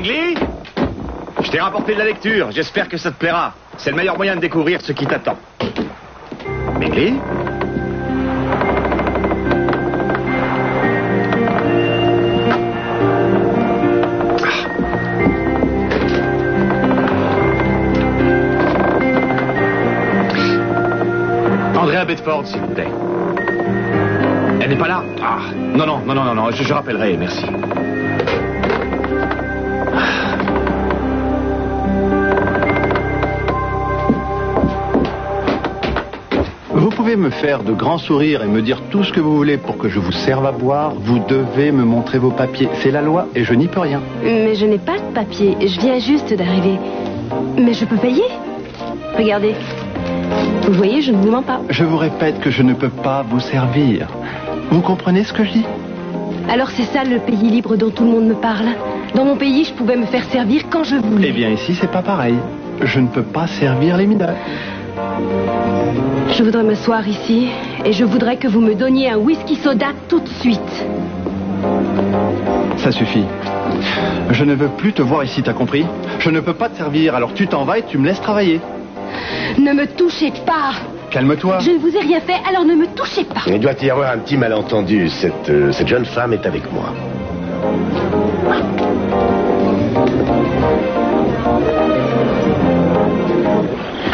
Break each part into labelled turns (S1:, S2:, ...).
S1: Mingli, je t'ai rapporté de la lecture. J'espère que ça te plaira. C'est le meilleur moyen de découvrir ce qui t'attend. Mingli? Andrea Bedford, s'il vous plaît. Elle n'est pas là? Ah, non, je rappellerai, merci.
S2: Vous pouvez me faire de grands sourires et me dire tout ce que vous voulez pour que je vous serve à boire. Vous devez me montrer vos papiers. C'est la loi et je n'y peux rien.
S3: Mais je n'ai pas de papier. Je viens juste d'arriver. Mais je peux payer. Regardez. Vous voyez, je ne vous mens pas.
S2: Je vous répète que je ne peux pas vous servir. Vous comprenez ce que je dis?
S3: Alors c'est ça le pays libre dont tout le monde me parle. Dans mon pays, je pouvais me faire servir quand je voulais.
S2: Eh bien ici, c'est pas pareil. Je ne peux pas servir les mineurs.
S3: Je voudrais m'asseoir ici et je voudrais que vous me donniez un whisky soda tout de suite.
S2: Ça suffit. Je ne veux plus te voir ici, t'as compris? Je ne peux pas te servir, alors tu t'en vas et tu me laisses travailler.
S3: Ne me touchez pas!
S2: Calme-toi.
S3: Je ne vous ai rien fait, alors ne me touchez pas.
S4: Il doit y avoir un petit malentendu. Cette jeune femme est avec moi.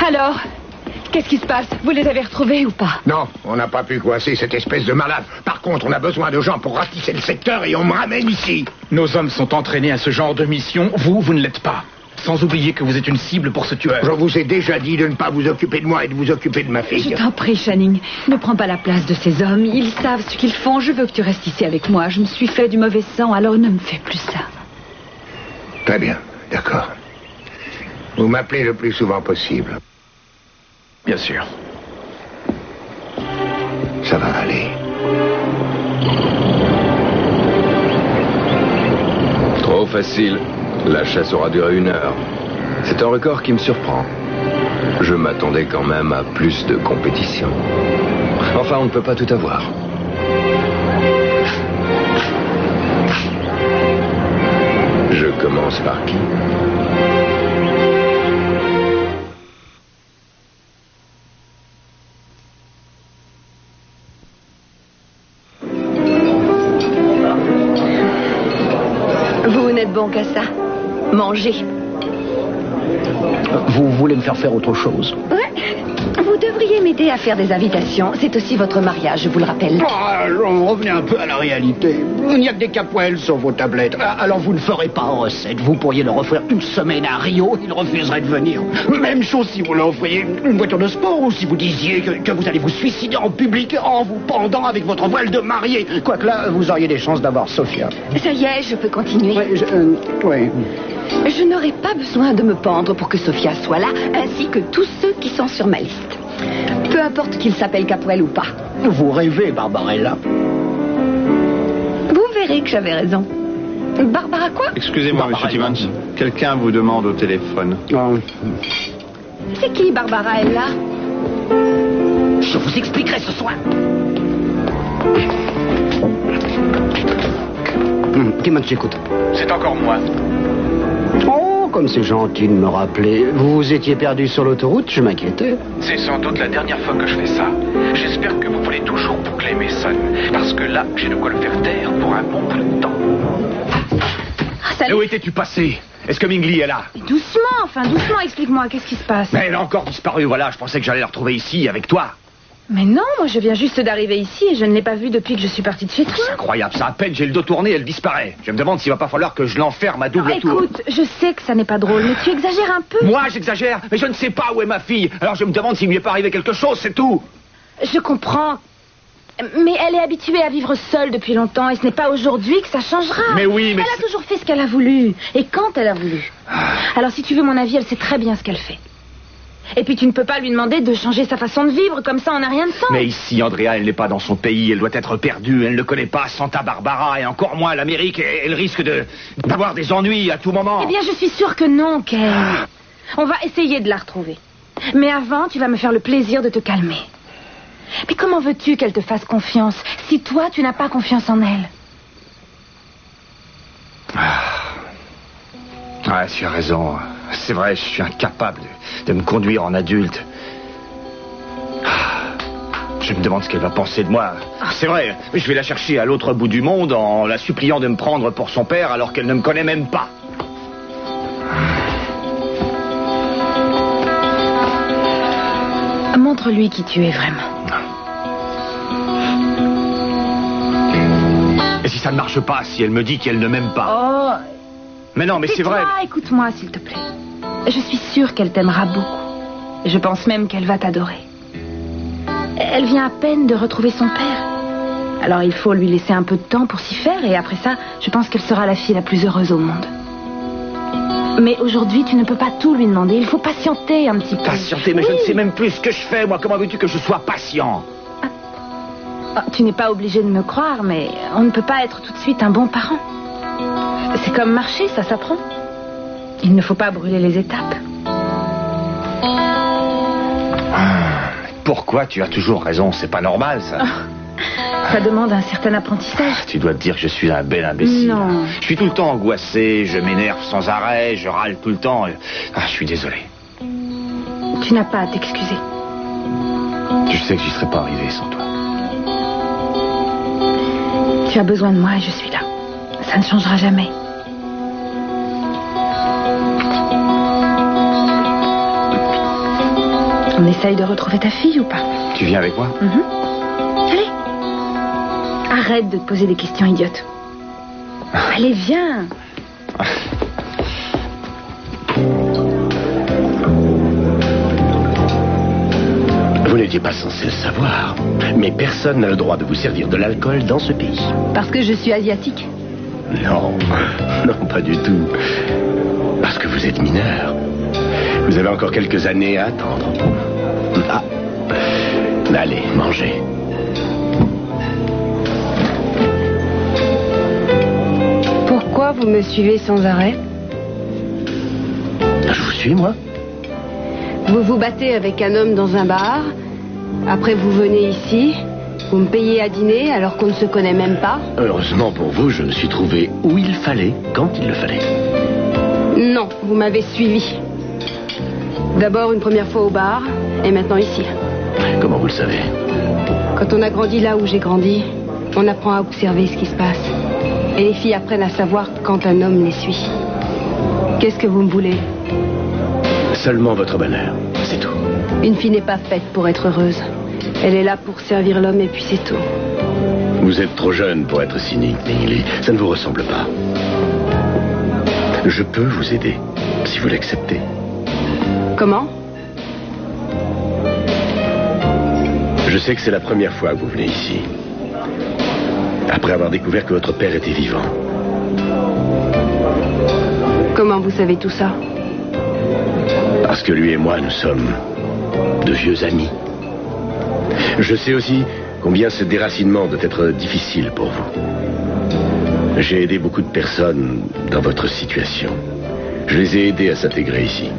S3: Alors, qu'est-ce qui se passe? Vous les avez retrouvés ou pas?
S5: Non, on n'a pas pu coincer cette espèce de malade. Par contre, on a besoin de gens pour ratisser le secteur et on me ramène ici.
S6: Nos hommes sont entraînés à ce genre de mission. Vous ne l'êtes pas. Sans oublier que vous êtes une cible pour ce tueur.
S5: Je vous ai déjà dit de ne pas vous occuper de moi et de vous occuper de ma fille.
S7: Je t'en prie, Channing. Ne prends pas la place de ces hommes. Ils savent ce qu'ils font. Je veux que tu restes ici avec moi. Je me suis fait du mauvais sang, alors ne me fais plus ça.
S5: Très bien, d'accord. Vous m'appelez le plus souvent possible.
S6: Bien sûr.
S5: Ça va aller.
S8: Trop facile. La chasse aura duré 1 heure. C'est un record qui me surprend. Je m'attendais quand même à plus de compétition. Enfin, on ne peut pas tout avoir. Je commence par qui?
S7: Vous n'êtes bon qu'à ça. Mangez.
S9: Vous voulez me faire faire autre chose?
S7: Ouais. Vous devriez m'aider à faire des invitations. C'est aussi votre mariage, je vous le rappelle.
S9: Revenez un peu à la réalité. Il n'y a que des Capwell sur vos tablettes. Alors vous ne ferez pas en recette. Vous pourriez leur offrir une semaine à Rio. Il refuserait de venir. Même chose si vous leur offriez une voiture de sport ou si vous disiez que vous allez vous suicider en public en vous pendant avec votre voile de mariée. Quoique là, vous auriez des chances d'avoir Sophia.
S7: Ça y est, je peux continuer.
S9: Oui.
S7: Je n'aurai pas besoin de me pendre pour que Sophia soit là, ainsi que tous ceux qui sont sur ma liste. Peu importe qu'ils s'appellent Capwell ou pas.
S9: Vous rêvez, Barbarella.
S7: Vous verrez que j'avais raison. Barbara quoi?
S2: Excusez-moi, monsieur Timmons. Quelqu'un vous demande au téléphone.
S7: C'est qui, Barbara, elle là?
S9: Je vous expliquerai ce soir. Timmons, j'écoute.
S6: C'est encore moi.
S9: Oh, comme c'est gentil de me rappeler. Vous étiez perdu sur l'autoroute, je m'inquiétais.
S6: C'est sans doute la dernière fois que je fais ça. J'espère que vous voulez toujours boucler mes sons. Parce que là, j'ai de quoi le faire taire pour un bon bout de temps.
S3: Salut.
S1: Et où étais-tu passé? Est-ce que Mingli est là?
S3: Doucement, explique-moi, qu'est-ce qui se passe?
S1: Mais elle a encore disparu, voilà. Je pensais que j'allais la retrouver ici, avec toi.
S3: Mais non, moi je viens juste d'arriver ici et je ne l'ai pas vue depuis que je suis partie de chez toi.
S1: C'est incroyable, ça. À peine j'ai le dos tourné, elle disparaît. Je me demande s'il va pas falloir que je l'enferme à double tour.
S3: Écoute, je sais que ça n'est pas drôle, mais tu exagères un peu.
S1: Moi, j'exagère, mais je ne sais pas où est ma fille. Alors je me demande s'il lui est pas arrivé quelque chose, c'est tout.
S3: Je comprends. Mais elle est habituée à vivre seule depuis longtemps et ce n'est pas aujourd'hui que ça changera.
S1: Mais oui, mais...
S3: Elle a toujours fait ce qu'elle a voulu. Et quand elle a voulu. Alors si tu veux mon avis, elle sait très bien ce qu'elle fait. Et puis tu ne peux pas lui demander de changer sa façon de vivre, comme ça on n'a rien de temps.
S1: Mais ici, Andrea, elle n'est pas dans son pays, elle doit être perdue, elle ne connaît pas Santa Barbara et encore moins l'Amérique, et elle risque d'avoir des ennuis à tout moment.
S3: Eh bien, je suis sûre que non, Ken. On va essayer de la retrouver. Mais avant, tu vas me faire le plaisir de te calmer. Mais comment veux-tu qu'elle te fasse confiance si toi, tu n'as pas confiance en elle?
S1: Ouais, tu as raison. C'est vrai, je suis incapable de me conduire en adulte. Je me demande ce qu'elle va penser de moi. C'est vrai, mais je vais la chercher à l'autre bout du monde en la suppliant de me prendre pour son père alors qu'elle ne me connaît même pas.
S3: Montre-lui qui tu es vraiment.
S1: Et si ça ne marche pas, si elle me dit qu'elle ne m'aime pas?
S3: Oh.
S1: Mais non, mais c'est vrai.
S3: Écoute-moi, s'il te plaît. Je suis sûre qu'elle t'aimera beaucoup. Je pense même qu'elle va t'adorer. Elle vient à peine de retrouver son père. Alors il faut lui laisser un peu de temps pour s'y faire et après ça, je pense qu'elle sera la fille la plus heureuse au monde. Mais aujourd'hui, tu ne peux pas tout lui demander. Il faut patienter un petit peu.
S1: Patienter, mais oui. Je ne sais même plus ce que je fais. Moi, comment veux-tu que je sois patient?
S3: Tu n'es pas obligé de me croire, mais on ne peut pas être tout de suite un bon parent. C'est comme marcher, ça s'apprend. Il ne faut pas brûler les étapes.
S1: Pourquoi tu as toujours raison? C'est pas normal, ça.
S3: Ça demande un certain apprentissage.
S1: Tu dois te dire que je suis un bel imbécile.
S3: Non.
S1: Je suis tout le temps angoissé, je m'énerve sans arrêt, je râle tout le temps. Je suis désolé.
S3: Tu n'as pas à t'excuser.
S1: Je sais que j'y serais pas arrivé sans toi.
S3: Tu as besoin de moi et je suis là. Ça ne changera jamais. On essaye de retrouver ta fille ou pas?
S1: Tu viens avec moi?
S3: Allez. Arrête de te poser des questions idiotes. Allez, viens.
S4: Vous n'étiez pas censé le savoir, mais personne n'a le droit de vous servir de l'alcool dans ce pays.
S7: Parce que je suis asiatique?
S4: Non, non, pas du tout. Parce que vous êtes mineur. Vous avez encore quelques années à attendre. Ah. Allez, mangez.
S7: Pourquoi vous me suivez sans arrêt?
S4: Je vous suis, moi.
S7: Vous vous battez avec un homme dans un bar. Après, vous venez ici. Vous me payez à dîner alors qu'on ne se connaît même pas.
S4: Heureusement pour vous, je me suis trouvé où il fallait, quand il le fallait.
S7: Non, vous m'avez suivi. D'abord une première fois au bar, et maintenant ici.
S4: Comment vous le savez?
S7: Quand on a grandi là où j'ai grandi, on apprend à observer ce qui se passe. Et les filles apprennent à savoir quand un homme les suit. Qu'est-ce que vous me voulez?
S4: Seulement votre bonheur, c'est tout.
S7: Une fille n'est pas faite pour être heureuse. Elle est là pour servir l'homme et puis c'est tout.
S4: Vous êtes trop jeune pour être cynique, Bingley. Ça ne vous ressemble pas. Je peux vous aider, si vous l'acceptez.
S7: Comment?
S4: Je sais que c'est la première fois que vous venez ici. Après avoir découvert que votre père était vivant.
S7: Comment vous savez tout ça?
S4: Parce que lui et moi, nous sommes de vieux amis. Je sais aussi combien ce déracinement doit être difficile pour vous. J'ai aidé beaucoup de personnes dans votre situation. Je les ai aidés à s'intégrer ici.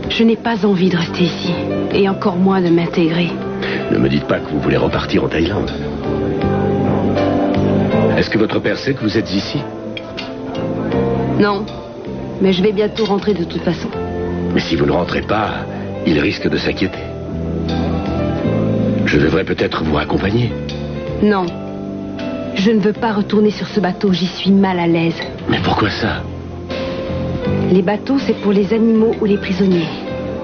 S7: Je n'ai pas envie de rester ici, et encore moins de m'intégrer.
S4: Ne me dites pas que vous voulez repartir en Thaïlande. Est-ce que votre père sait que vous êtes ici?
S7: Non, mais je vais bientôt rentrer de toute façon.
S4: Mais si vous ne rentrez pas, il risque de s'inquiéter. Je devrais peut-être vous raccompagner.
S7: Non, je ne veux pas retourner sur ce bateau, j'y suis mal à l'aise.
S4: Mais pourquoi ça?
S7: Les bateaux, c'est pour les animaux ou les prisonniers.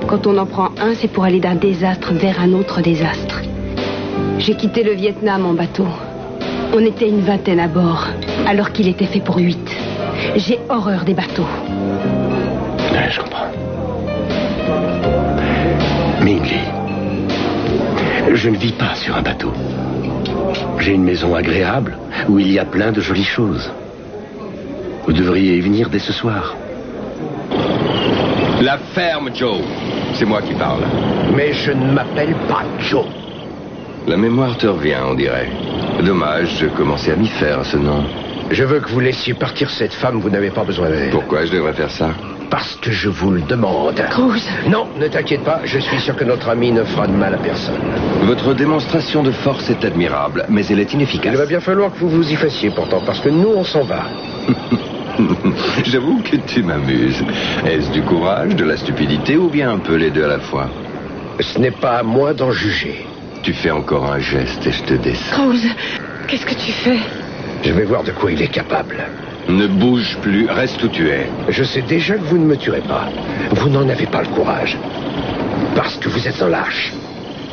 S7: Quand on en prend un, c'est pour aller d'un désastre vers un autre désastre. J'ai quitté le Vietnam en bateau. On était une vingtaine à bord, alors qu'il était fait pour 8. J'ai horreur des bateaux.
S4: Ouais, je comprends. Bingley, je ne vis pas sur un bateau. J'ai une maison agréable où il y a plein de jolies choses. Vous devriez y venir dès ce soir.
S8: La ferme, Joe. C'est moi qui parle.
S5: Mais je ne m'appelle pas Joe.
S8: La mémoire te revient, on dirait. Dommage, je commençais à m'y faire à ce nom.
S5: Je veux que vous laissiez partir cette femme, vous n'avez pas besoin d'elle.
S8: Pourquoi je devrais faire ça?
S5: Parce que je vous le demande.
S7: Cruz.
S5: Non, ne t'inquiète pas, je suis sûr que notre ami ne fera de mal à personne.
S8: Votre démonstration de force est admirable, mais elle est inefficace.
S5: Il va bien falloir que vous vous y fassiez pourtant, parce que nous, on s'en va.
S8: J'avoue que tu m'amuses. Est-ce du courage, de la stupidité ou bien un peu les deux à la fois?
S4: Ce n'est pas à moi d'en juger.
S8: Tu fais encore un geste et je te descends.
S7: Rose, qu'est-ce que tu fais?
S4: Je vais voir de quoi il est capable.
S8: Ne bouge plus, reste où tu es.
S4: Je sais déjà que vous ne me tuerez pas. Vous n'en avez pas le courage. Parce que vous êtes un lâche.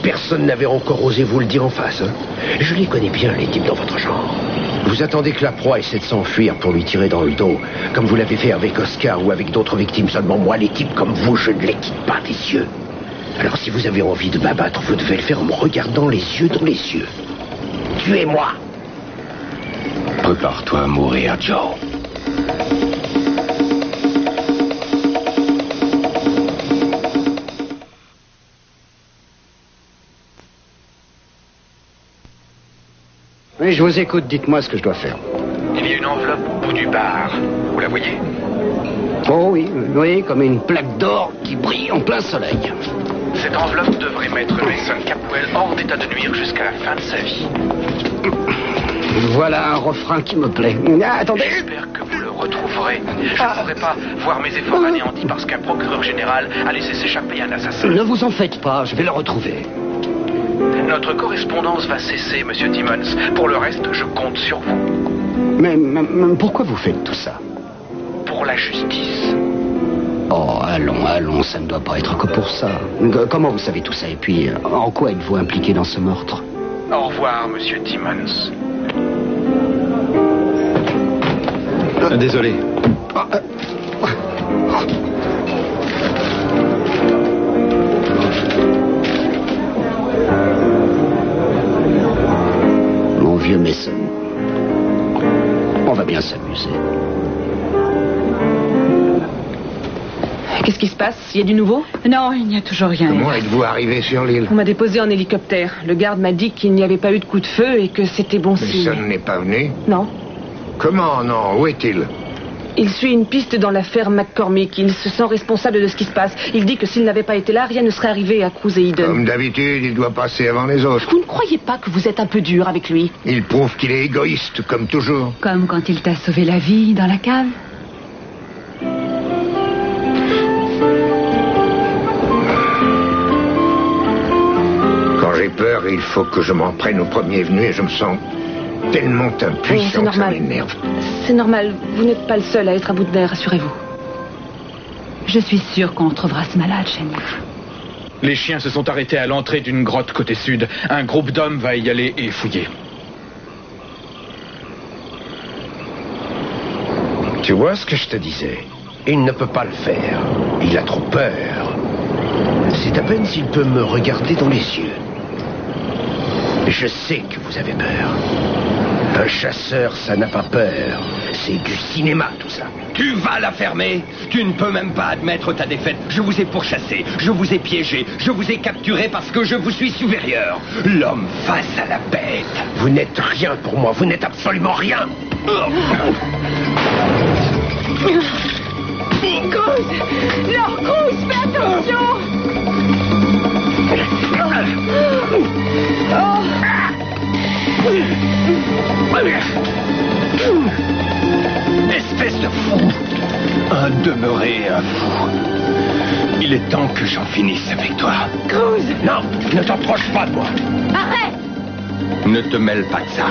S4: Personne n'avait encore osé vous le dire en face. Hein. Je les connais bien, les types dans votre genre. Vous attendez que la proie essaie de s'enfuir pour lui tirer dans le dos, comme vous l'avez fait avec Oscar ou avec d'autres victimes. Seulement moi, les types comme vous, je ne les quitte pas des yeux. Alors si vous avez envie de m'abattre, vous devez le faire en me regardant les yeux dans les yeux. Tuez-moi.
S8: Prépare-toi à mourir, Joe.
S9: Oui, je vous écoute, dites-moi ce que je dois faire.
S6: Il y a une enveloppe au bout du bar. Vous la voyez?
S9: Oh oui, oui, comme une plaque d'or qui brille en plein soleil.
S6: Cette enveloppe devrait mettre Mason Capwell hors d'état de nuire jusqu'à la fin de sa vie.
S9: Voilà un refrain qui me plaît. Ah, attendez.
S6: J'espère que vous le retrouverez. Je ne voudrais pas voir mes efforts anéantis parce qu'un procureur général a laissé s'échapper un assassin.
S9: Ne vous en faites pas, je vais le retrouver.
S6: Notre correspondance va cesser, Monsieur Timmons. Pour le reste, je compte sur vous.
S9: Mais pourquoi vous faites tout ça?
S6: Pour la justice.
S9: Oh, allons, ça ne doit pas être que pour ça. Comment vous savez tout ça? Et puis, en quoi êtes-vous impliqué dans ce meurtre?
S6: Au revoir, Monsieur Timmons.
S8: Désolé.
S9: Mon vieux Mason. On va bien s'amuser.
S3: Qu'est-ce qui se passe? Il y a du nouveau? Non, il n'y a toujours rien.
S5: Comment êtes-vous arrivé sur l'île?
S3: On m'a déposé en hélicoptère. Le garde m'a dit qu'il n'y avait pas eu de coup de feu et que c'était bon signe.
S5: Mason n'est pas venu?
S3: Non.
S5: Comment non? Où est-il?
S3: Il suit une piste dans l'affaire McCormick. Il se sent responsable de ce qui se passe. Il dit que s'il n'avait pas été là, rien ne serait arrivé à Cruz et Eden.
S5: Comme d'habitude, il doit passer avant les autres.
S3: Vous ne croyez pas que vous êtes un peu dur avec lui?
S5: Il prouve qu'il est égoïste, comme toujours.
S3: Comme quand il t'a sauvé la vie dans la cave.
S5: Quand j'ai peur, il faut que je m'en prenne au premier venu et je me sens tellement impuissant que ça m'énerve.
S3: C'est normal. Vous n'êtes pas le seul à être à bout de nerfs, rassurez-vous. Je suis sûre qu'on retrouvera ce malade, Shani.
S6: Les chiens se sont arrêtés à l'entrée d'une grotte côté sud. Un groupe d'hommes va y aller et fouiller.
S4: Tu vois ce que je te disais? Il ne peut pas le faire. Il a trop peur. C'est à peine s'il peut me regarder dans les yeux. Je sais que vous avez peur. Un chasseur, ça n'a pas peur. C'est du cinéma, tout ça.
S1: Tu vas la fermer. Tu ne peux même pas admettre ta défaite. Je vous ai pourchassé, je vous ai piégé, je vous ai capturé parce que je vous suis supérieur. L'homme face à la bête.
S4: Vous n'êtes rien pour moi, vous n'êtes absolument rien.
S3: Cruz! Non, Cruz, fais attention!
S1: Espèce de fou. Un demeuré, un fou. Il est temps que j'en finisse avec toi.
S3: Cruz!
S1: Non, ne t'approche pas de moi.
S3: Arrête!
S1: Ne te mêle pas de ça.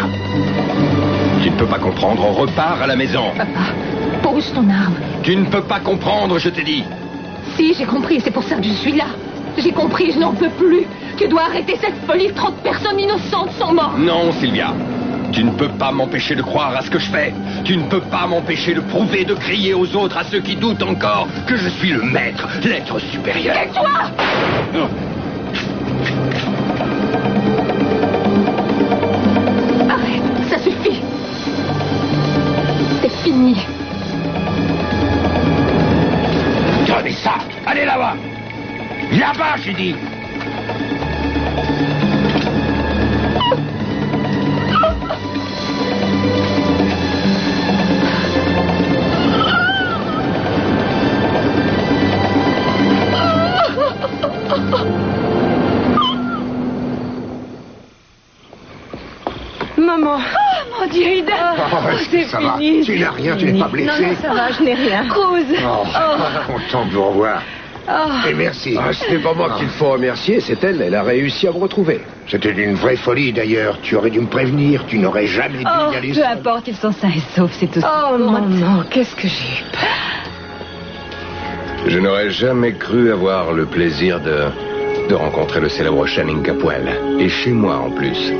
S1: Tu ne peux pas comprendre, on repart à la maison.
S7: Papa, pose ton arme.
S1: Tu ne peux pas comprendre, je t'ai dit.
S7: Si, j'ai compris, c'est pour ça que je suis là. J'ai compris, je n'en peux plus. Tu dois arrêter cette folie, 30 personnes innocentes sont mortes.
S1: Non, Sylvia. Tu ne peux pas m'empêcher de croire à ce que je fais. Tu ne peux pas m'empêcher de prouver, de crier aux autres, à ceux qui doutent encore, que je suis le maître, l'être supérieur.
S7: Tais-toi! Arrête, ça suffit. C'est fini.
S1: Prenez ça. Allez là-bas. Là-bas, j'ai dit.
S3: Maman!
S7: Oh, mon Dieu, Eden! c'est
S5: ça va.
S7: fini.
S5: Tu n'as rien, tu n'es pas blessé.
S7: Non, ça va, je n'ai rien. Cruz.
S5: Content de vous revoir. Et merci.
S4: Ah, ce n'est pas moi qu'il faut remercier, c'est elle. Elle a réussi à me retrouver.
S5: C'était une vraie folie d'ailleurs. Tu aurais dû me prévenir. Tu n'aurais jamais dû y aller.
S7: Peu importe, ils sont sains et saufs, c'est tout ça. Oh non, qu'est-ce que j'ai eu peur.
S8: Je n'aurais jamais cru avoir le plaisir de rencontrer le célèbre Channing Capwell. Et chez moi en plus.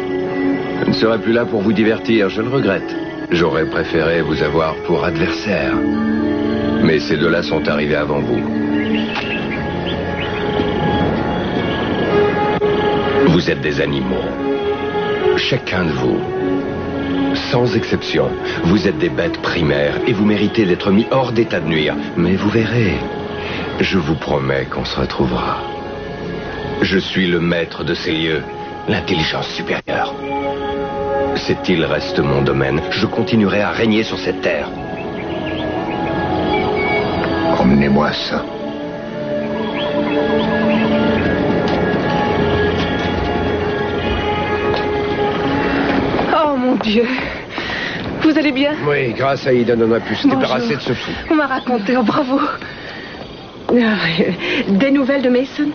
S8: Je ne serai plus là pour vous divertir, je le regrette. J'aurais préféré vous avoir pour adversaire. Mais ces deux-là sont arrivés avant vous. Vous êtes des animaux. Chacun de vous. Sans exception. Vous êtes des bêtes primaires et vous méritez d'être mis hors d'état de nuire. Mais vous verrez, je vous promets qu'on se retrouvera. Je suis le maître de ces lieux, l'intelligence supérieure. Cette île reste mon domaine. Je continuerai à régner sur cette terre.
S5: Emmenez-moi ça.
S7: Oh mon Dieu. Vous allez bien?
S4: Oui, grâce à Eden, on a pu se débarrasser de ce fou.
S7: On m'a raconté, oh bravo. Des nouvelles de Mason?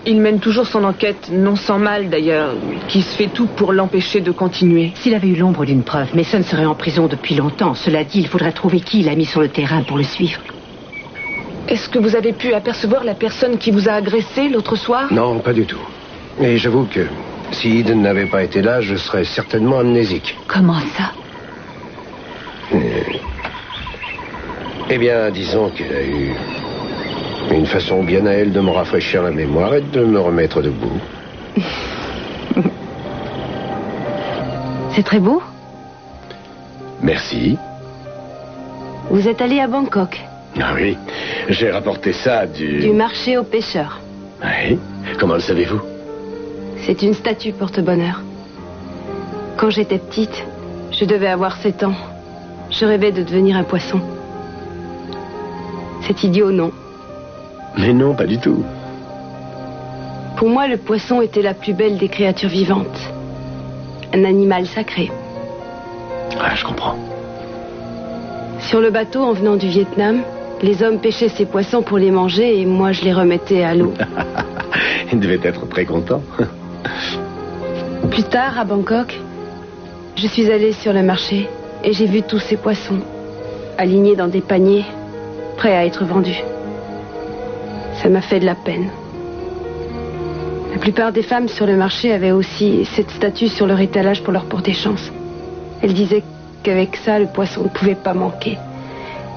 S10: Il mène toujours son enquête, non sans mal d'ailleurs, qui se fait tout pour l'empêcher de continuer.
S7: S'il avait eu l'ombre d'une preuve, Mason serait en prison depuis longtemps. Cela dit, il faudrait trouver qui il a mis sur le terrain pour le suivre.
S10: Est-ce que vous avez pu apercevoir la personne qui vous a agressé l'autre soir?
S4: Non, pas du tout. Et j'avoue que si Eden n'avait pas été là, je serais certainement amnésique.
S7: Comment ça?
S4: Eh bien, disons qu'elle a eu une façon bien à elle de me rafraîchir la mémoire et de me remettre debout.
S7: C'est très beau.
S4: Merci.
S7: Vous êtes allé à Bangkok?
S4: Ah oui, j'ai rapporté ça
S7: du marché aux pêcheurs.
S4: Oui, comment le savez-vous?
S7: C'est une statue porte-bonheur. Quand j'étais petite, je devais avoir 7 ans. Je rêvais de devenir un poisson. C'est idiot, non?
S4: Mais non, pas du tout.
S7: Pour moi, le poisson était la plus belle des créatures vivantes. Un animal sacré.
S4: Ah, je comprends.
S7: Sur le bateau, en venant du Vietnam, les hommes pêchaient ces poissons pour les manger et moi, je les remettais à l'eau.
S4: Ils devaient être très contents.
S7: Plus tard, à Bangkok, je suis allée sur le marché et j'ai vu tous ces poissons, alignés dans des paniers, prêts à être vendus. Ça m'a fait de la peine. La plupart des femmes sur le marché avaient aussi cette statue sur leur étalage pour leur porter chance. Elles disaient qu'avec ça, le poisson ne pouvait pas manquer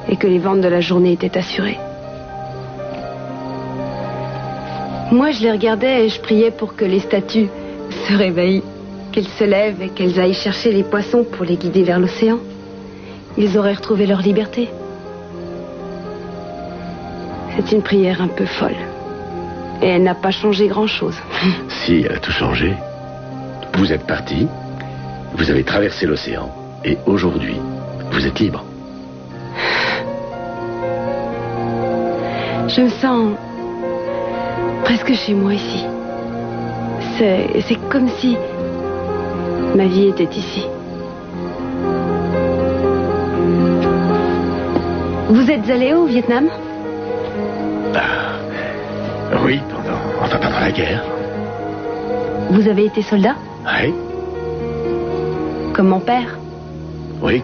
S7: et que les ventes de la journée étaient assurées. Moi, je les regardais et je priais pour que les statues se réveillent, qu'elles se lèvent et qu'elles aillent chercher les poissons pour les guider vers l'océan. Ils auraient retrouvé leur liberté. C'est une prière un peu folle. Et elle n'a pas changé grand-chose.
S4: Si, elle a tout changé. Vous êtes parti, vous avez traversé l'océan, et aujourd'hui, vous êtes libre.
S7: Je me sens presque chez moi ici. C'est comme si ma vie était ici. Vous êtes allé au Vietnam?
S4: Oui, pendant la guerre.
S7: Vous avez été soldat?
S4: Oui.
S7: Comme mon père?
S4: Oui,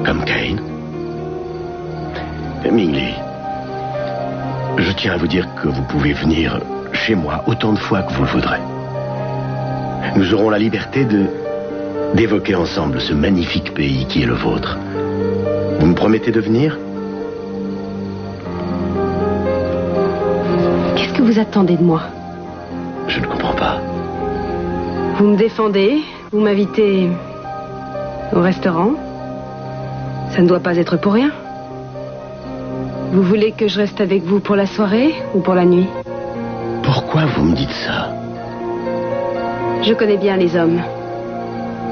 S4: comme Kane. Mingli, je tiens à vous dire que vous pouvez venir chez moi autant de fois que vous le voudrez. Nous aurons la liberté d'évoquer ensemble ce magnifique pays qui est le vôtre. Vous me promettez de venir?
S7: Qu'est-ce que vous attendez de moi?
S4: Je ne comprends pas.
S7: Vous me défendez, vous m'invitez au restaurant. Ça ne doit pas être pour rien. Vous voulez que je reste avec vous pour la soirée ou pour la nuit?
S4: Pourquoi vous me dites ça?
S7: Je connais bien les hommes.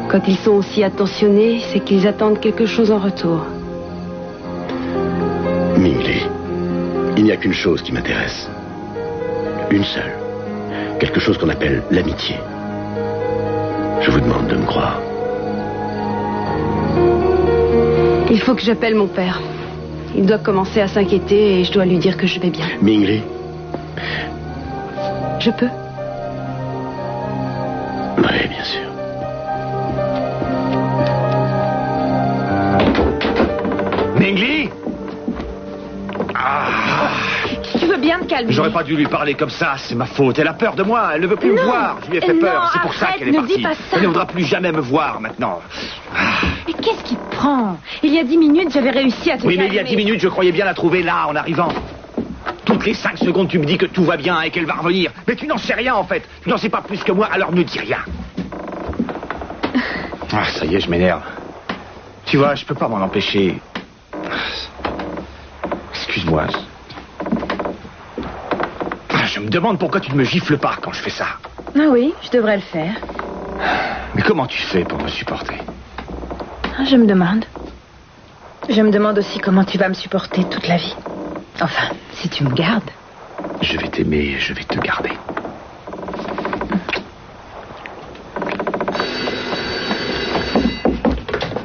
S7: Quand ils sont aussi attentionnés, c'est qu'ils attendent quelque chose en retour.
S4: Mingli, il n'y a qu'une chose qui m'intéresse. Une seule. Quelque chose qu'on appelle l'amitié. Je vous demande de me croire.
S7: Il faut que j'appelle mon père. Il doit commencer à s'inquiéter et je dois lui dire que je vais bien.
S4: Mingli.
S7: Je peux?
S4: Oui, bien sûr.
S1: Mingli!
S3: Tu veux bien te calmer?
S1: J'aurais pas dû lui parler comme ça, c'est ma faute. Elle a peur de moi, elle ne veut plus me voir. Je lui ai fait peur, c'est pour ça qu'elle est partie. Elle ne voudra plus jamais me voir maintenant.
S3: Mais qu'est-ce qui te prend? Il y a 10 minutes, j'avais réussi à te calmer.
S1: Oui, mais il y a 10 minutes, je croyais bien la trouver là, en arrivant. Toutes les 5 secondes, tu me dis que tout va bien et qu'elle va revenir. Mais tu n'en sais rien, en fait. Tu n'en sais pas plus que moi, alors ne dis rien. Ah, ça y est, je m'énerve. Tu vois, je peux pas m'en empêcher. Excuse-moi. Je me demande pourquoi tu ne me gifles pas quand je fais ça.
S3: Ah oui, je devrais le faire.
S1: Mais comment tu fais pour me supporter?
S3: Je me demande. Je me demande aussi comment tu vas me supporter toute la vie. Enfin, si tu me gardes.
S1: Je vais t'aimer et je vais te garder.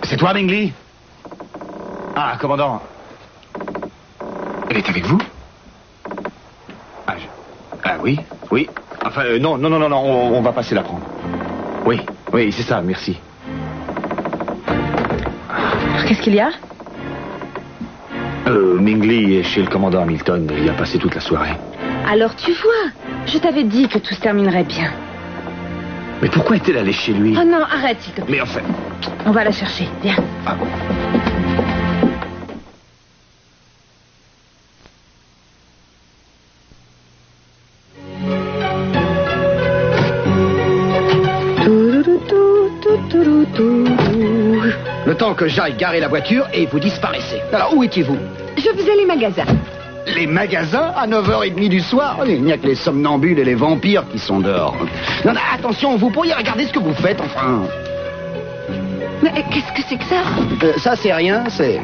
S1: C'est toi, Mingli? Ah, commandant. Elle est avec vous? Ah oui, oui. Enfin, non, on va passer la prendre. Oui, c'est ça, merci.
S3: Alors, qu'est-ce qu'il y a?
S1: Mingli est chez le commandant Hamilton. Il a passé toute la soirée.
S3: Alors tu vois, je t'avais dit que tout se terminerait bien.
S1: Mais pourquoi est-elle allée chez lui?
S3: Oh non, arrête, s'il te plaît.
S1: Mais enfin...
S3: On va la chercher, viens.
S1: Ah bon?
S9: Le temps que j'aille garer la voiture et vous disparaissez. Alors, où étiez-vous?
S7: Je faisais les magasins.
S9: Les magasins à 9h30 du soir? Il n'y a que les somnambules et les vampires qui sont dehors. Non, attention, vous pourriez regarder ce que vous faites, enfin.
S7: Mais qu'est-ce que c'est que ça?
S9: Ça, c'est rien, c'est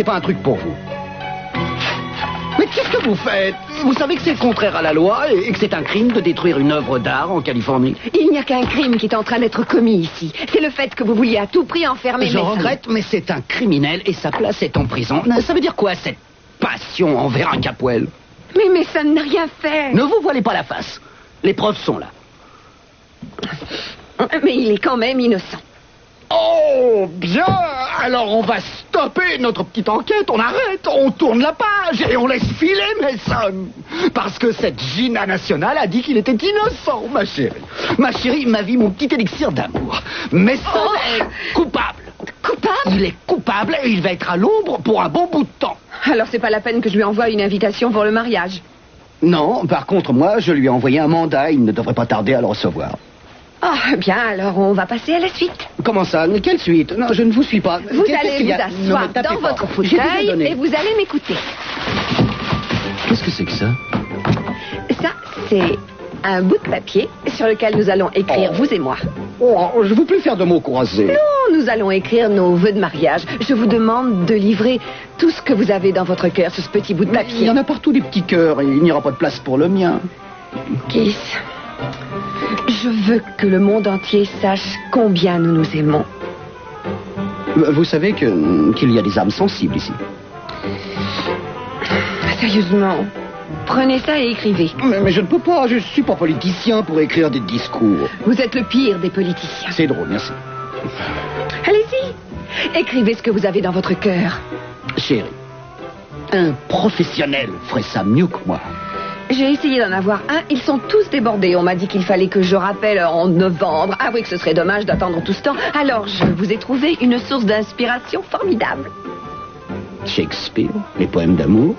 S9: pas un truc pour vous. Mais qu'est-ce que vous faites? Vous savez que c'est contraire à la loi et que c'est un crime de détruire une œuvre d'art en Californie?
S7: Il n'y a qu'un crime qui est en train d'être commis ici. C'est le fait que vous vouliez à tout prix enfermer
S9: Je
S7: Mason.
S9: regrette, mais c'est un criminel et sa place est en prison. Ça veut dire quoi, cette passion envers un Capwell?
S7: Mais Mason n'a rien fait.
S9: Ne vous voilez pas la face. Les preuves sont là.
S7: Mais il est quand même innocent.
S9: Oh, bien. Alors on va stopper notre petite enquête, on arrête, on tourne la page et on laisse filer Mason. Parce que cette Gina nationale a dit qu'il était innocent, ma chérie. Ma chérie, ma vie, mon petit élixir d'amour. Mason est coupable.
S7: Coupable?
S9: Il est coupable et il va être à l'ombre pour un bon bout de temps.
S7: Alors c'est pas la peine que je lui envoie une invitation pour le mariage.
S9: Non, par contre, moi, je lui ai envoyé un mandat, il ne devrait pas tarder à le recevoir.
S7: Ah, bien, alors on va passer à la suite.
S9: Comment ça? Quelle suite? Non, je ne vous suis pas.
S7: Vous allez vous asseoir dans votre fauteuil et vous allez m'écouter.
S9: Qu'est-ce que c'est que ça?
S7: Ça, c'est un bout de papier sur lequel nous allons écrire, vous et moi.
S9: Oh, je veux plus faire de mots croisés.
S7: Non, nous allons écrire nos vœux de mariage. Je vous demande de livrer tout ce que vous avez dans votre cœur sur ce petit bout de papier.
S9: Il y en a partout des petits cœurs et il n'y aura pas de place pour le mien.
S7: Kiss, je veux que le monde entier sache combien nous nous aimons.
S9: Vous savez qu'il y a des âmes sensibles ici.
S7: Sérieusement, prenez ça et écrivez.
S9: Mais je ne peux pas, je suis pas politicien pour écrire des discours.
S7: Vous êtes le pire des politiciens.
S9: C'est drôle, merci.
S7: Allez-y, écrivez ce que vous avez dans votre cœur.
S9: Chérie, un professionnel ferait ça mieux que moi.
S7: J'ai essayé d'en avoir un, ils sont tous débordés. On m'a dit qu'il fallait que je rappelle en novembre. Avouez que ce serait dommage d'attendre tout ce temps. Alors je vous ai trouvé une source d'inspiration formidable.
S9: Shakespeare, les poèmes d'amour.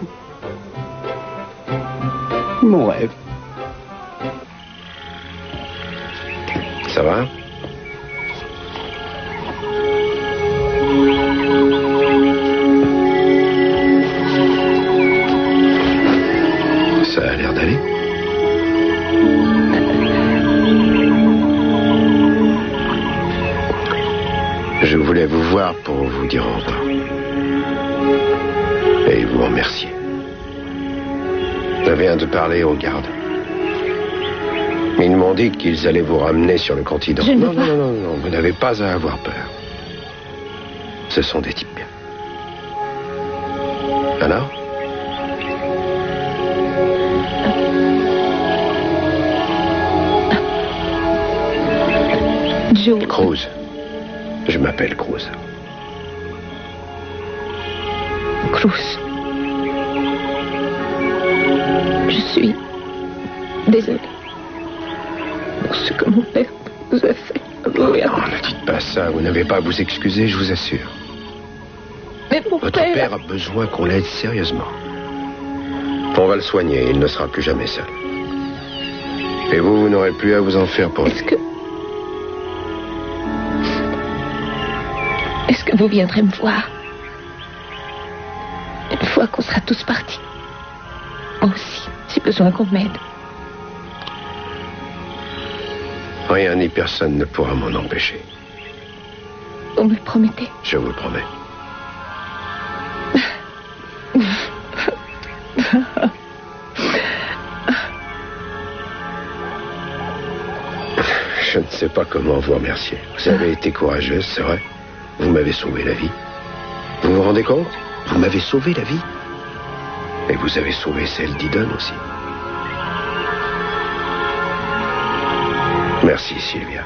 S9: Mon rêve.
S4: Ça va? Ça a l'air d'aller. Je voulais vous voir pour vous dire au revoir. Et vous remercier. Je viens de parler aux gardes. Ils m'ont dit qu'ils allaient vous ramener sur le continent.
S7: Je ne veux pas.
S4: Non, vous n'avez pas à avoir peur. Ce sont des types bien. Alors?
S3: Joe.
S4: Cruz. Je m'appelle Cruz.
S3: Cruz. Je suis désolée pour ce que mon père vous a fait.
S4: Non, ne dites pas ça. Vous n'avez pas à vous excuser, je vous assure.
S3: Mais mon
S4: Votre père a besoin qu'on l'aide sérieusement. On va le soigner, il ne sera plus jamais seul. Et vous n'aurez plus à vous en faire pour lui.
S3: Est-ce que vous viendrez me voir une fois qu'on sera tous partis? Moi aussi, j'ai besoin qu'on m'aide.
S4: Rien ni personne ne pourra m'en empêcher.
S3: Vous me le promettez?
S4: Je vous le promets. Je ne sais pas comment vous remercier. Vous avez été courageuse, c'est vrai. Vous m'avez sauvé la vie. Vous vous rendez compte? Vous m'avez sauvé la vie. Et vous avez sauvé celle d'Eden aussi. Merci, Sylvia.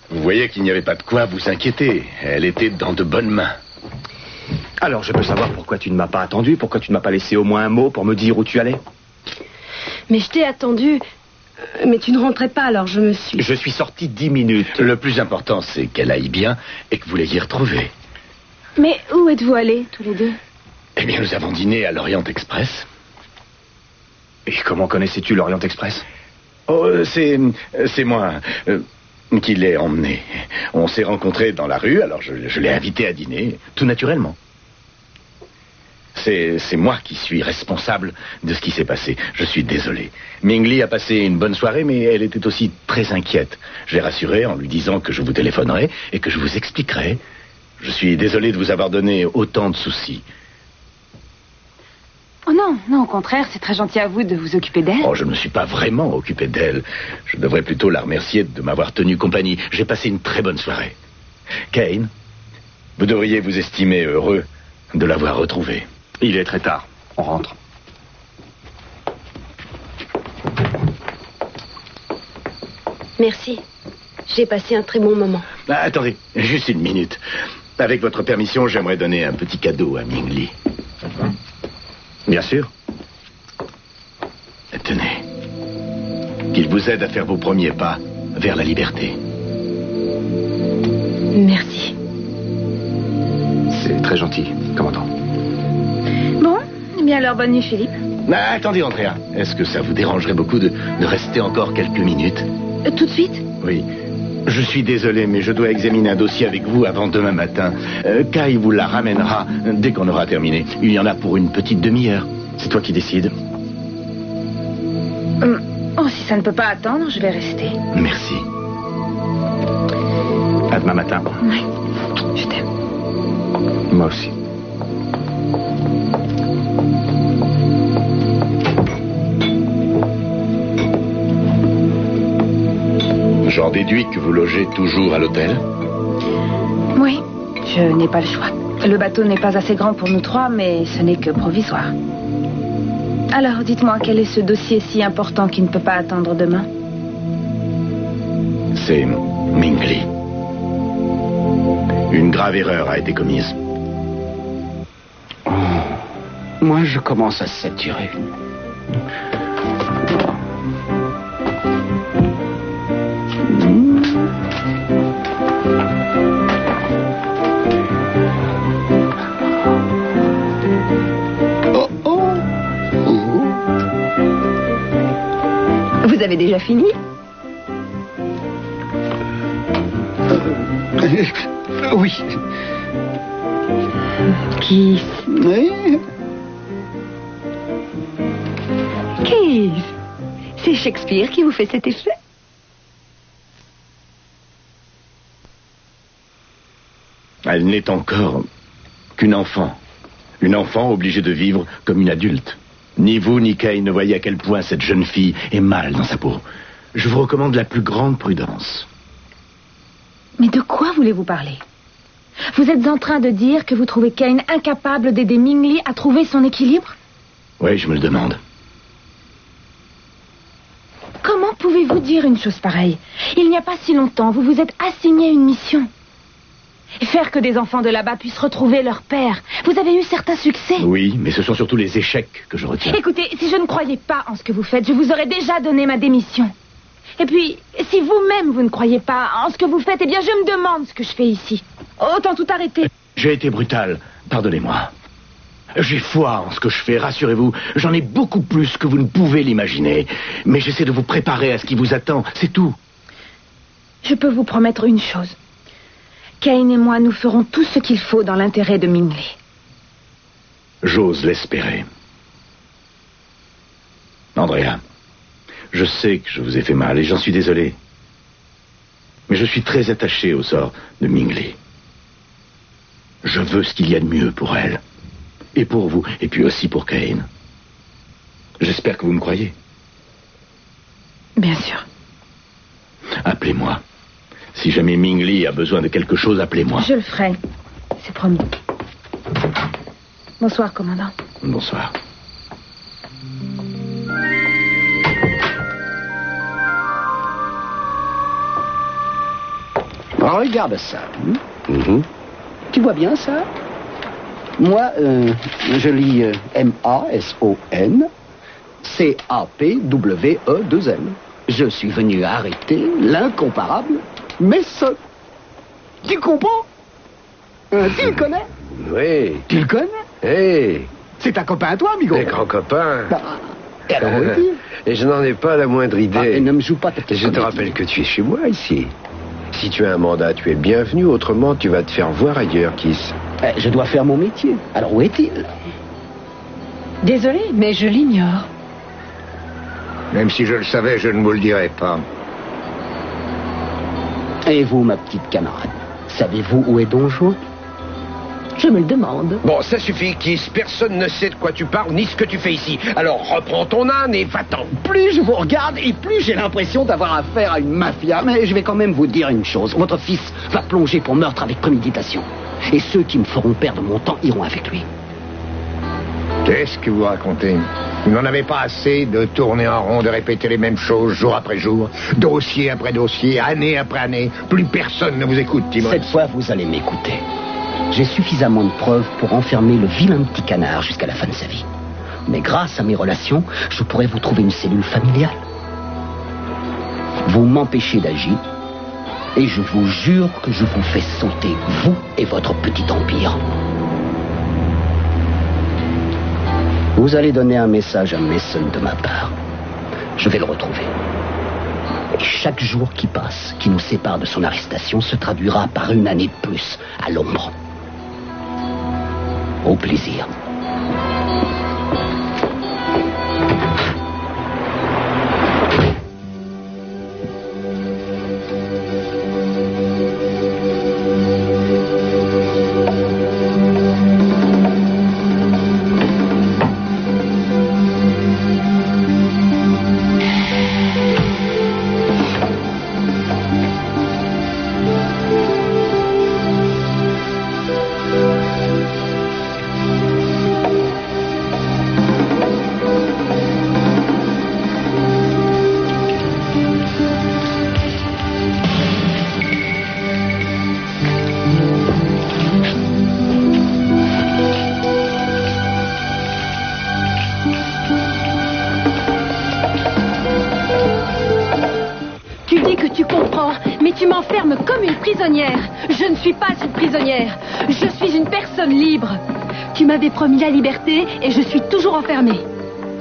S4: Vous voyez qu'il n'y avait pas de quoi vous inquiéter. Elle était dans de bonnes mains.
S11: Alors, je peux savoir pourquoi tu ne m'as pas attendu, pourquoi tu ne m'as pas laissé au moins un mot pour me dire où tu allais?
S7: Mais je t'ai attendu. Mais tu ne rentrais pas, alors je me suis...
S11: Je suis sorti 10 minutes.
S4: Le plus important, c'est qu'elle aille bien et que vous l'ayez retrouvée.
S3: Mais où êtes-vous allés, tous les deux?
S4: Eh bien, nous avons dîné à l'Orient Express.
S11: Et comment connaissais-tu l'Orient Express?
S4: Oh, c'est moi qui l'ai emmené. On s'est rencontrés dans la rue, alors je l'ai invité à dîner, tout naturellement. C'est moi qui suis responsable de ce qui s'est passé. Je suis désolé. Mingli a passé une bonne soirée, mais elle était aussi très inquiète. Je l'ai rassurée en lui disant que je vous téléphonerai et que je vous expliquerai. Je suis désolé de vous avoir donné autant de soucis.
S3: Oh non, non, au contraire, c'est très gentil à vous de vous occuper d'elle.
S4: Oh, je ne me suis pas vraiment occupé d'elle. Je devrais plutôt la remercier de m'avoir tenu compagnie. J'ai passé une très bonne soirée. Kane, vous devriez vous estimer heureux de l'avoir retrouvée.
S11: Il est très tard. On rentre.
S7: Merci. J'ai passé un très bon moment.
S4: Ah, attendez, juste une minute. Avec votre permission, j'aimerais donner un petit cadeau à Mingli.
S11: Bien sûr.
S4: Tenez. Qu'il vous aide à faire vos premiers pas vers la liberté.
S7: Merci.
S11: C'est très gentil, commandant.
S3: Bon, eh bien alors bonne nuit, Philippe.
S4: Ah, attendez, Andrea. Est-ce que ça vous dérangerait beaucoup de rester encore quelques minutes?
S3: Tout de suite?
S4: Oui. Je suis désolé, mais je dois examiner un dossier avec vous avant demain matin. Kai vous la ramènera dès qu'on aura terminé. Il y en a pour une petite demi-heure. C'est toi qui décides.
S3: Oh, si ça ne peut pas attendre, je vais rester.
S4: Merci.
S11: À demain matin.
S3: Oui, je t'aime.
S11: Moi aussi.
S4: J'en déduis que vous logez toujours à l'hôtel?
S3: Oui, je n'ai pas le choix. Le bateau n'est pas assez grand pour nous trois, mais ce n'est que provisoire. Alors, dites-moi, quel est ce dossier si important qui ne peut pas attendre demain?
S4: C'est Mingli. Une grave erreur a été commise.
S9: Oh, moi, je commence à saturer.
S7: Vous avez déjà fini?
S9: Oui.
S7: Kiss.
S9: Oui.
S7: Kiss. C'est Shakespeare qui vous fait cet effet?
S4: Elle n'est encore qu'une enfant. Une enfant obligée de vivre comme une adulte. Ni vous ni Kane ne voyez à quel point cette jeune fille est mal dans sa peau. Je vous recommande la plus grande prudence.
S3: Mais de quoi voulez-vous parler? Vous êtes en train de dire que vous trouvez Kane incapable d'aider Ming Li à trouver son équilibre?
S4: Oui, je me le demande.
S3: Comment pouvez-vous dire une chose pareille? Il n'y a pas si longtemps, vous vous êtes assigné une mission. Faire que des enfants de là-bas puissent retrouver leur père. Vous avez eu certains succès.
S4: Oui, mais ce sont surtout les échecs que je retiens.
S3: Écoutez, si je ne croyais pas en ce que vous faites, je vous aurais déjà donné ma démission. Et puis, si vous-même vous ne croyez pas en ce que vous faites, eh bien je me demande ce que je fais ici. Autant tout arrêter.
S4: J'ai été brutal, pardonnez-moi. J'ai foi en ce que je fais, rassurez-vous. J'en ai beaucoup plus que vous ne pouvez l'imaginer. Mais j'essaie de vous préparer à ce qui vous attend, c'est tout.
S3: Je peux vous promettre une chose. Kane et moi, nous ferons tout ce qu'il faut dans l'intérêt de Ming Li.
S4: J'ose l'espérer. Andrea, je sais que je vous ai fait mal et j'en suis désolé. Mais je suis très attaché au sort de Ming Li. Je veux ce qu'il y a de mieux pour elle. Et pour vous, et puis aussi pour Kane. J'espère que vous me croyez.
S3: Bien sûr.
S4: Appelez-moi. Si jamais Ming Li a besoin de quelque chose, appelez-moi.
S3: Je le ferai. C'est promis. Bonsoir, commandant.
S4: Bonsoir.
S9: Regarde ça. Tu vois bien ça? Moi, je lis M-A-S-O-N C-A-P-W-E-2-L. Je suis venu arrêter l'incomparable Mason. Tu comprends? Tu le connais?
S5: Oui.
S9: Tu le connais?
S5: Hey.
S9: C'est un copain à toi, amigo.
S5: Un grand copain.
S9: Et alors, où est-il?
S5: Et je n'en ai pas la moindre idée.
S9: Ne me joue pas ta
S5: Je te rappelle que tu es chez moi ici. Si tu as un mandat, tu es bienvenu. Autrement, tu vas te faire voir ailleurs, Kiss.
S9: Je dois faire mon métier. Alors, où est-il?
S10: Désolé, mais je l'ignore.
S5: Même si je le savais, je ne vous le dirais pas.
S9: Et vous, ma petite camarade, savez-vous où est Don Juan? Je me le demande.
S5: Bon, ça suffit, Kiss. Personne ne sait de quoi tu parles, ni ce que tu fais ici. Alors, reprends ton âne et va-t'en.
S9: Plus je vous regarde, et plus j'ai l'impression d'avoir affaire à une mafia. Mais je vais quand même vous dire une chose. Votre fils va plonger pour meurtre avec préméditation. Et ceux qui me feront perdre mon temps iront avec lui.
S5: Qu'est-ce que vous racontez? Vous n'en avez pas assez de tourner en rond, de répéter les mêmes choses jour après jour, dossier après dossier, année après année. Plus personne ne vous écoute, Timon.
S9: Cette fois, vous allez m'écouter. J'ai suffisamment de preuves pour enfermer le vilain petit canard jusqu'à la fin de sa vie. Mais grâce à mes relations, je pourrais vous trouver une cellule familiale. Vous m'empêchez d'agir, et je vous jure que je vous fais sauter, vous et votre petit empire. Vous allez donner un message à Mason de ma part. Je vais le retrouver. Et chaque jour qui passe, qui nous sépare de son arrestation, se traduira par une année de plus à l'ombre. Au plaisir.
S7: Je ne suis pas une prisonnière. Je suis une personne libre. Tu m'avais promis la liberté et je suis toujours enfermée.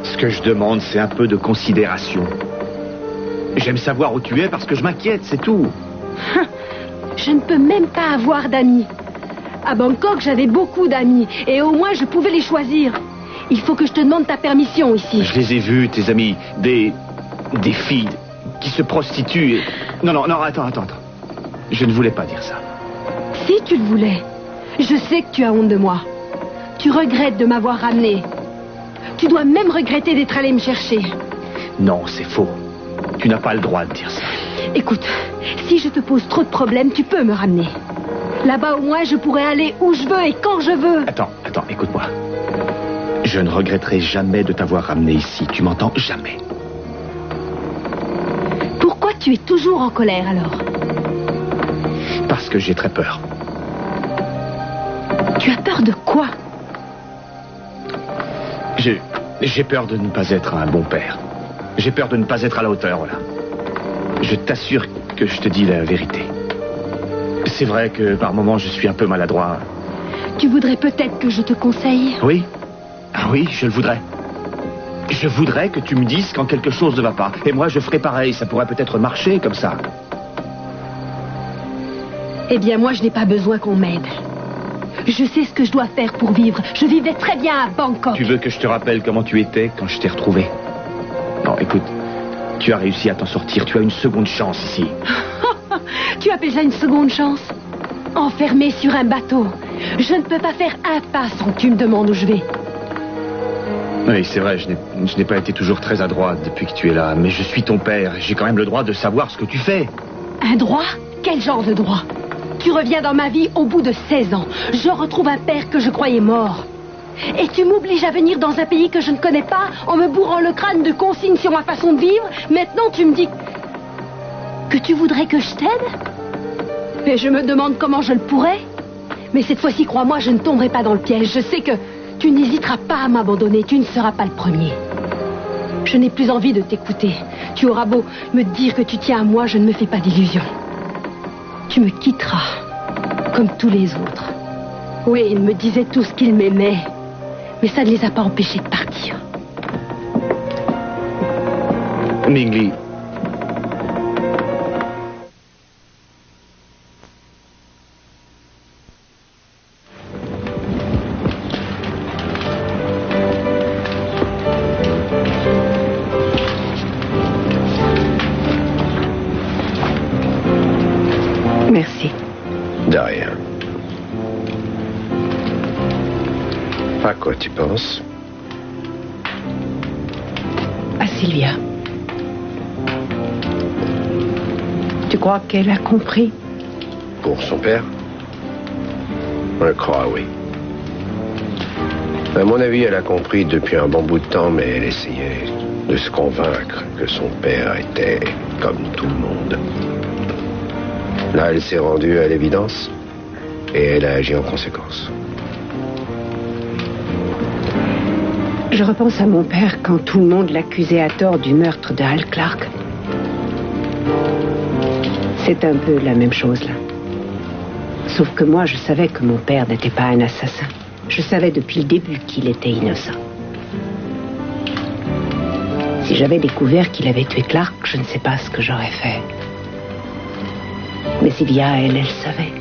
S11: Ce que je demande, c'est un peu de considération. J'aime savoir où tu es parce que je m'inquiète, c'est tout.
S7: Je ne peux même pas avoir d'amis. À Bangkok, j'avais beaucoup d'amis et au moins je pouvais les choisir. Il faut que je te demande ta permission ici.
S11: Je les ai vus, tes amis. Des filles qui se prostituent et... Non, attends. Je ne voulais pas dire ça.
S7: Si tu le voulais. Je sais que tu as honte de moi. Tu regrettes de m'avoir ramené. Tu dois même regretter d'être allé me chercher.
S11: Non, c'est faux. Tu n'as pas le droit de dire ça.
S7: Écoute, si je te pose trop de problèmes, tu peux me ramener. Là-bas, au moins, je pourrai aller où je veux et quand je veux.
S11: Attends, écoute-moi. Je ne regretterai jamais de t'avoir ramené ici. Tu m'entends? Jamais.
S7: Pourquoi tu es toujours en colère, alors?
S11: Parce que j'ai très peur.
S7: Tu as peur de quoi?
S11: J'ai peur de ne pas être un bon père. J'ai peur de ne pas être à la hauteur, voilà. Je t'assure que je te dis la vérité. C'est vrai que par moments je suis un peu maladroit.
S7: Tu voudrais peut-être que je te conseille?
S11: Oui. Ah oui, je le voudrais. Je voudrais que tu me dises quand quelque chose ne va pas. Et moi je ferai pareil, ça pourrait peut-être marcher comme ça.
S7: Eh bien moi je n'ai pas besoin qu'on m'aide. Je sais ce que je dois faire pour vivre. Je vivais très bien à Bangkok.
S11: Tu veux que je te rappelle comment tu étais quand je t'ai retrouvé? Non, écoute, tu as réussi à t'en sortir. Tu as une seconde chance ici.
S7: Tu appelles ça une seconde chance? Enfermé sur un bateau. Je ne peux pas faire un pas sans que tu me demandes où je vais.
S11: Oui, c'est vrai, je n'ai pas été toujours très adroit depuis que tu es là. Mais je suis ton père et j'ai quand même le droit de savoir ce que tu fais.
S7: Un droit? Quel genre de droit? Tu reviens dans ma vie au bout de 16 ans. Je retrouve un père que je croyais mort. Et tu m'obliges à venir dans un pays que je ne connais pas en me bourrant le crâne de consignes sur ma façon de vivre. Maintenant, tu me dis que tu voudrais que je t'aide? Et je me demande comment je le pourrais. Mais cette fois-ci, crois-moi, je ne tomberai pas dans le piège. Je sais que tu n'hésiteras pas à m'abandonner. Tu ne seras pas le premier. Je n'ai plus envie de t'écouter. Tu auras beau me dire que tu tiens à moi, je ne me fais pas d'illusions. Tu me quitteras, comme tous les autres. Oui, ils me disaient tous qu'ils m'aimaient, mais ça ne les a pas empêchés de partir.
S11: Mingli.
S7: Merci.
S4: De rien. À quoi tu penses?
S7: À Sylvia. Tu crois qu'elle a compris?
S4: Pour son père? Je crois, oui. À mon avis, elle a compris depuis un bon bout de temps, mais elle essayait de se convaincre que son père était comme tout le monde. Là, elle s'est rendue à l'évidence et elle a agi en conséquence.
S7: Je repense à mon père quand tout le monde l'accusait à tort du meurtre de Hal Clark. C'est un peu la même chose, là. Sauf que moi, je savais que mon père n'était pas un assassin. Je savais depuis le début qu'il était innocent. Si j'avais découvert qu'il avait tué Clark, je ne sais pas ce que j'aurais fait. Mais Sylvia, elle savait.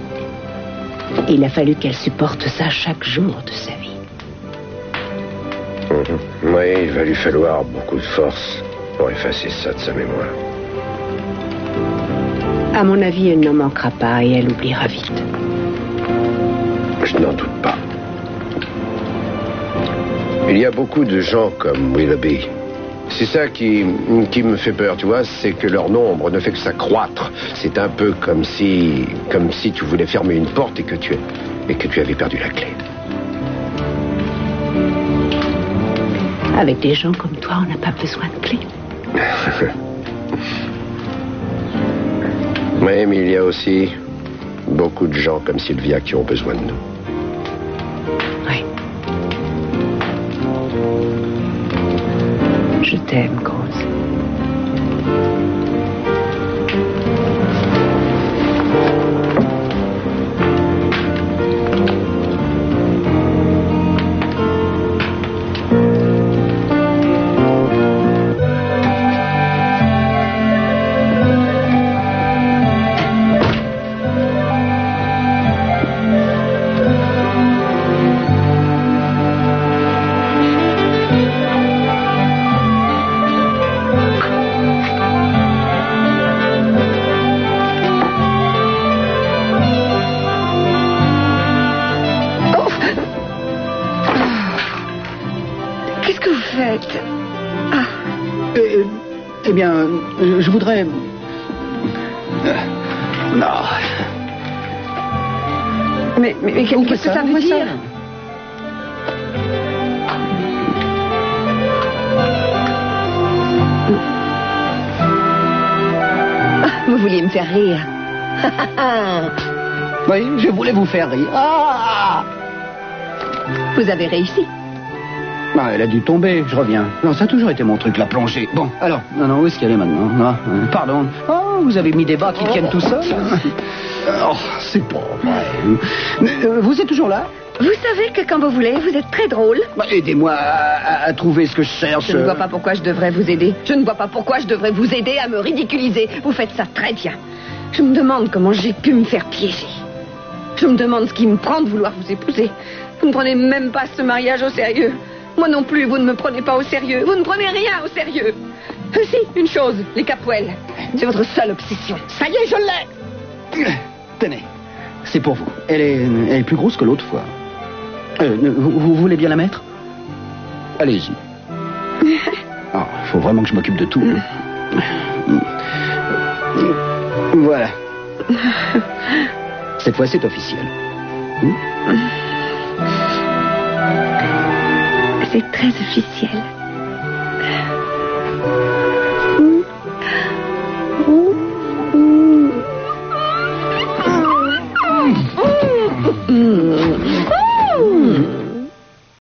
S7: Il a fallu qu'elle supporte ça chaque jour de sa vie.
S4: Oui, il va lui falloir beaucoup de force pour effacer ça de sa mémoire.
S7: À mon avis, elle n'en manquera pas et elle oubliera vite.
S4: Je n'en doute pas. Il y a beaucoup de gens comme Willoughby. C'est ça qui me fait peur, tu vois, c'est que leur nombre ne fait que s'accroître. C'est un peu comme si tu voulais fermer une porte et que tu avais perdu la clé.
S7: Avec des gens comme toi, on n'a pas besoin de clé.
S4: Oui, mais il y a aussi beaucoup de gens comme Sylvia qui ont besoin de nous.
S7: Oui. Je t'aime, Rose. Qu'est-ce que vous faites? Ah.
S9: Eh bien, je voudrais... Non.
S7: Mais qu'est-ce que ça veut dire? Vous vouliez me faire rire.
S9: Oui, je voulais vous faire rire. Ah!
S7: Vous avez réussi.
S9: Ah, elle a dû tomber, je reviens. Non, ça a toujours été mon truc, la plongée. Bon, alors, non, où est-ce qu'elle est maintenant? Pardon. Oh, vous avez mis des bas qui tiennent tout seuls. Oh, c'est pas vrai. Vous êtes toujours là?
S7: Vous savez que quand vous voulez, vous êtes très drôle.
S9: Bah, aidez-moi à trouver ce que je cherche.
S7: Je ne vois pas pourquoi je devrais vous aider. Je ne vois pas pourquoi je devrais vous aider à me ridiculiser. Vous faites ça très bien. Je me demande comment j'ai pu me faire piéger. Je me demande ce qui me prend de vouloir vous épouser. Vous ne prenez même pas ce mariage au sérieux. Moi non plus, vous ne me prenez pas au sérieux. Vous ne prenez rien au sérieux. Si, une chose, les Capwell. C'est votre seule obsession.
S9: Ça y est, je l'ai. Tenez, c'est pour vous. Elle est plus grosse que l'autre fois. Vous voulez bien la mettre? Allez-y. Oh, il faut vraiment que je m'occupe de tout. Voilà. Cette fois, c'est officiel.
S7: C'est très officiel.